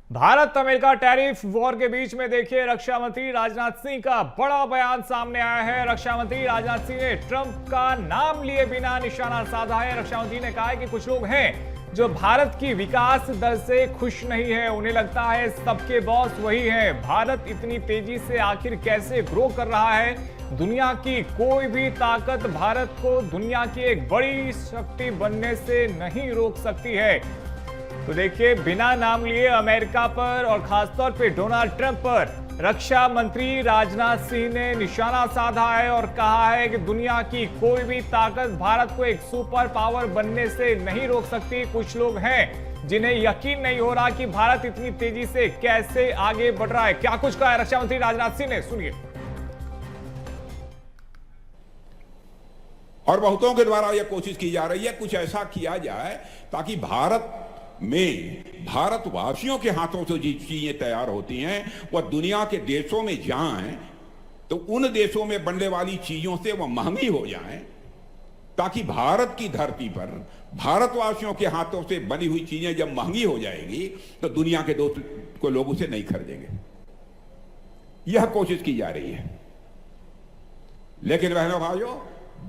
Bharat America tariff war के बीच में देखिए रक्षा मंत्री राजनाथ सिंह का बड़ा बयान सामने आया है। रक्षा मंत्री राजनाथ सिंह ने ट्रंप का नाम लिए बिना निशाना साधा है। रक्षा मंत्री ने कहा है कि कुछ लोग हैं जो भारत की विकास दर से खुश नहीं है, उन्हें लगता है सबके बॉस वही है। भारत इतनी तेजी से आखिर कैसे ग्रो कर रहा है? दुनिया की कोई भी ताकत भारत को दुनिया की एक बड़ी शक्ति बनने से नहीं रोक सकती है। तो देखिए, बिना नाम लिए अमेरिका पर और खासतौर पे डोनाल्ड ट्रंप पर रक्षा मंत्री राजनाथ सिंह ने निशाना साधा है और कहा है कि दुनिया की कोई भी ताकत भारत को एक सुपर पावर बनने से नहीं रोक सकती। कुछ लोग हैं जिन्हें यकीन नहीं हो रहा कि भारत इतनी तेजी से कैसे आगे बढ़ रहा है। क्या कुछ कहा है रक्षा मंत्री राजनाथ सिंह ने, सुनिए। और बहुतों के द्वारा यह कोशिश की जा रही है कुछ ऐसा किया जाए ताकि भारत में भारतवासियों के हाथों से जो चीजें तैयार होती हैं वह दुनिया के देशों में जाएं तो उन देशों में बनने वाली चीजों से वह महंगी हो जाएं, ताकि भारत की धरती पर भारतवासियों के हाथों से बनी हुई चीजें जब महंगी हो जाएगी तो दुनिया के को लोग उसे नहीं खरीदेंगे। यह कोशिश की जा रही है। लेकिन बहनों भाइयों,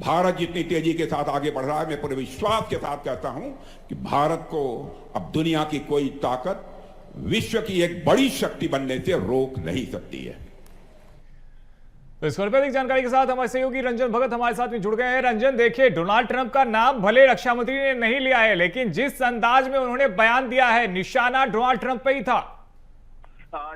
भारत जितनी तेजी के साथ आगे बढ़ रहा है, मैं पूरे विश्वास के साथ कहता हूं कि भारत को अब दुनिया की कोई ताकत विश्व की एक बड़ी शक्ति बनने से रोक नहीं सकती है। तो इस पर अधिक जानकारी के साथ हमारे सहयोगी रंजन भगत हमारे साथ में जुड़ गए हैं। रंजन, देखिए, डोनाल्ड ट्रंप का नाम भले रक्षा मंत्री ने नहीं लिया है, लेकिन जिस अंदाज में उन्होंने बयान दिया है, निशाना डोनाल्ड ट्रंप पे ही था।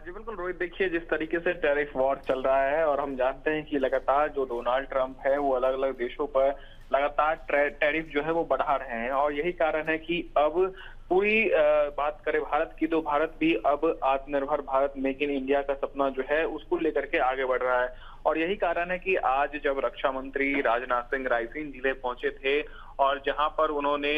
जी बिल्कुल रोहित, देखिए जिस तरीके से टैरिफ वॉर चल रहा है और हम जानते हैं कि लगातार जो डोनाल्ड ट्रंप है वो अलग अलग देशों पर लगातार टैरिफ जो है वो बढ़ा रहे हैं और यही कारण है कि अब पूरी बात करें भारत की तो भारत भी अब आत्मनिर्भर भारत, मेक इन इंडिया का सपना जो है उसको लेकर के आगे बढ़ रहा है। और यही कारण है कि आज जब रक्षा मंत्री राजनाथ सिंह रायसेन जिले पहुंचे थे और जहां पर उन्होंने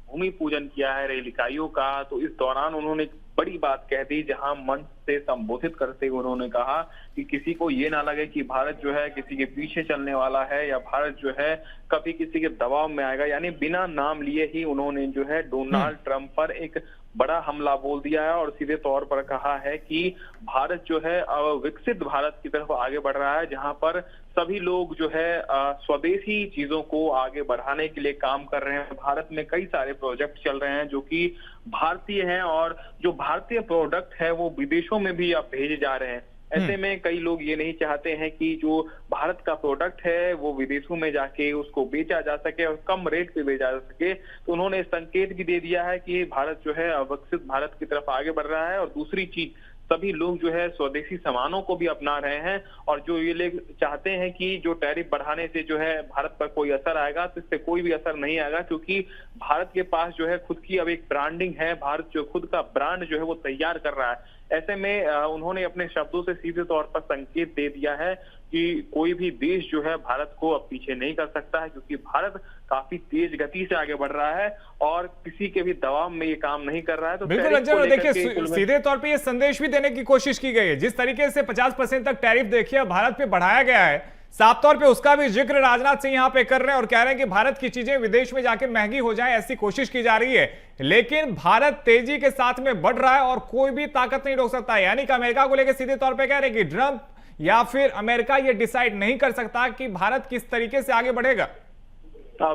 भूमि पूजन किया है रेल इकाइयों का, तो इस दौरान उन्होंने बड़ी बात कह दी, जहां मंच से संबोधित करते हुए उन्होंने कहा कि किसी को ये ना लगे कि भारत जो है किसी के पीछे चलने वाला है या भारत जो है कभी किसी के दबाव में आएगा। यानी बिना नाम लिए ही उन्होंने जो है डोनाल्ड ट्रंप पर एक बड़ा हमला बोल दिया है और सीधे तौर पर कहा है कि भारत जो है विकसित भारत की तरफ आगे बढ़ रहा है, जहां पर सभी लोग जो है स्वदेशी चीजों को आगे बढ़ाने के लिए काम कर रहे हैं। भारत में कई सारे प्रोजेक्ट चल रहे हैं जो कि भारतीय हैं और जो भारतीय प्रोडक्ट है वो विदेशों में भी अब भेजे जा रहे हैं। ऐसे में कई लोग ये नहीं चाहते हैं कि जो भारत का प्रोडक्ट है वो विदेशों में जाके उसको बेचा जा सके और कम रेट पे बेचा जा सके। तो उन्होंने संकेत भी दे दिया है कि भारत जो है विकसित भारत की तरफ आगे बढ़ रहा है। और दूसरी चीज, सभी लोग जो है स्वदेशी सामानों को भी अपना रहे हैं और जो ये लोग चाहते हैं कि जो टैरिफ बढ़ाने से जो है भारत पर कोई असर आएगा, तो इससे कोई भी असर नहीं आएगा, क्योंकि भारत के पास जो है खुद की अब एक ब्रांडिंग है। भारत जो खुद का ब्रांड जो है वो तैयार कर रहा है। ऐसे में उन्होंने अपने शब्दों से सीधे तौर पर संकेत दे दिया है कि कोई भी देश जो है भारत को अब पीछे नहीं कर सकता है, क्योंकि भारत काफी तेज गति से आगे बढ़ रहा है और किसी के भी दबाव में ये काम नहीं कर रहा है। तो बिल्कुल रंजन, देखिए सीधे तौर पे ये संदेश भी देने की कोशिश की गई है। जिस तरीके से 50% तक टैरिफ देखिए भारत पे बढ़ाया गया है, साफ तौर पे उसका भी जिक्र राजनाथ सिंह यहां पे कर रहे हैं और कह रहे हैं कि भारत की चीजें विदेश में जाके महंगी हो जाए, ऐसी कोशिश की जा रही है। लेकिन भारत तेजी के साथ में बढ़ रहा है और कोई भी ताकत नहीं रोक सकता है। यानी कि अमेरिका को लेकर सीधे तौर पे कह रहे हैं कि ट्रंप या फिर अमेरिका ये डिसाइड नहीं कर सकता कि भारत किस तरीके से आगे बढ़ेगा।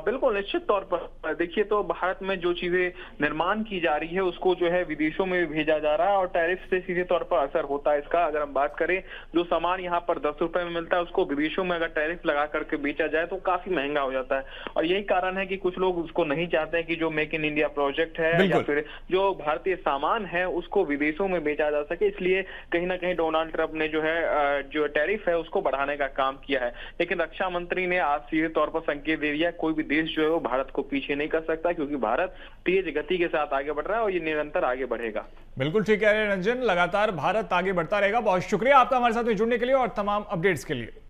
बिल्कुल निश्चित तौर पर देखिए, तो भारत में जो चीजें निर्माण की जा रही है उसको जो है विदेशों में भी भेजा जा रहा है और टैरिफ से सीधे तौर पर असर होता है इसका। अगर हम बात करें, जो सामान यहाँ पर 10 रुपए में मिलता है उसको विदेशों में अगर टैरिफ लगा करके बेचा जाए तो काफी महंगा हो जाता है। और यही कारण है कि कुछ लोग उसको नहीं चाहते हैं कि जो मेक इन इंडिया प्रोजेक्ट है या फिर जो भारतीय सामान है उसको विदेशों में बेचा जा सके। इसलिए कहीं ना कहीं डोनाल्ड ट्रंप ने जो है जो टैरिफ है उसको बढ़ाने का काम किया है। लेकिन रक्षा मंत्री ने आज सीधे तौर पर संकेत दे दिया, कोई भी देश जो है वो भारत को पीछे नहीं कर सकता, क्योंकि भारत तेज गति के साथ आगे बढ़ रहा है और ये निरंतर आगे बढ़ेगा। बिल्कुल ठीक है रंजन, लगातार भारत आगे बढ़ता रहेगा। बहुत शुक्रिया आपका हमारे साथ में जुड़ने के लिए और तमाम अपडेट्स के लिए।